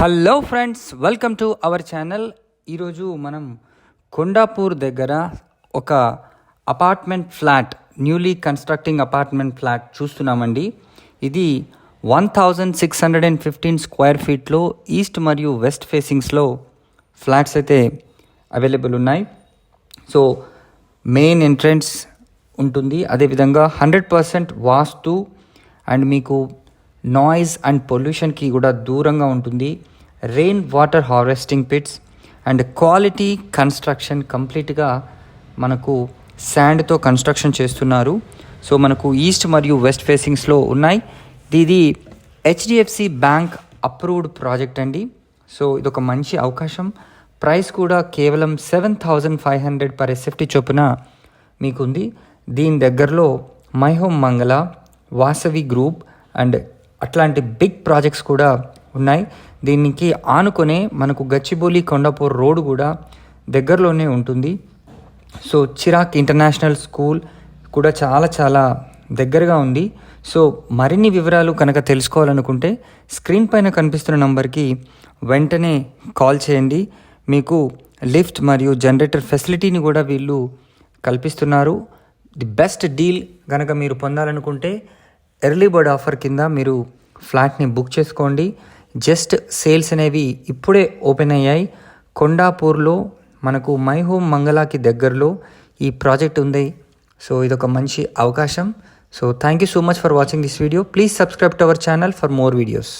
Hello friends, welcome to our channel. ఈరోజు మనం కొండాపూర్ దగ్గర ఒక apartment flat, newly constructing apartment flat చూస్తున్నామండి. ఇది 1615 స్క్వేర్ ఫీట్లో ఈస్ట్ మరియు వెస్ట్ ఫేసింగ్స్లో ఫ్లాట్స్ అయితే అవైలబుల్ ఉన్నాయి. సో మెయిన్ ఎంట్రన్స్ ఉంటుంది, అదేవిధంగా 100% వాస్తు అండ్ మీకు నాయిస్ అండ్ పొల్యూషన్కి కూడా దూరంగా ఉంటుంది. Rain water harvesting pits and quality construction, కంప్లీట్గా మనకు శాండ్తో కన్స్ట్రక్షన్ చేస్తున్నారు. సో మనకు ఈస్ట్ మరియు వెస్ట్ ఫేసింగ్స్లో ఉన్నాయి. ఇది హెచ్డిఎఫ్సి బ్యాంక్ అప్రూవ్డ్ ప్రాజెక్ట్ అండి. సో ఇదొక మంచి అవకాశం. ప్రైస్ కూడా కేవలం 7,500 పర్ ఎస్ఎఫ్టీ చొప్పున మీకుంది. దీని దగ్గరలో మై హోమ్ మంగళ, వాసవి గ్రూప్ అండ్ అట్లాంటి బిగ్ ప్రాజెక్ట్స్ కూడా ఉన్నాయి. దీనికి ఆనుకొనే మనకు గచ్చిబౌలి కొండాపూర్ రోడ్ కూడా దగ్గరలోనే ఉంటుంది. సో చిరాక్ ఇంటర్నేషనల్ స్కూల్ కూడా చాలా దగ్గరగా ఉంది. సో మరిన్ని వివరాలు కనుక తెలుసుకోవాలనుకుంటే స్క్రీన్ పైన కనిపిస్తున్న నంబర్కి వెంటనే కాల్ చేయండి. మీకు లిఫ్ట్ మరియు జనరేటర్ ఫెసిలిటీని కూడా వీళ్ళు కల్పిస్తున్నారు. ది బెస్ట్ డీల్ కనుక మీరు పొందాలనుకుంటే ఎర్లీ బర్డ్ ఆఫర్ కింద మీరు ఫ్లాట్ని బుక్ చేసుకోండి. జస్ట్ సేల్స్ అనేవి ఇప్పుడే ఓపెన్ అయ్యాయి. కొండాపూర్లో మనకు మై హోమ్ మంగళకి దగ్గరలో ఈ ప్రాజెక్ట్ ఉంది. సో ఇదొక మంచి అవకాశం. So thank you so much for watching this video. Please subscribe to our channel for more videos.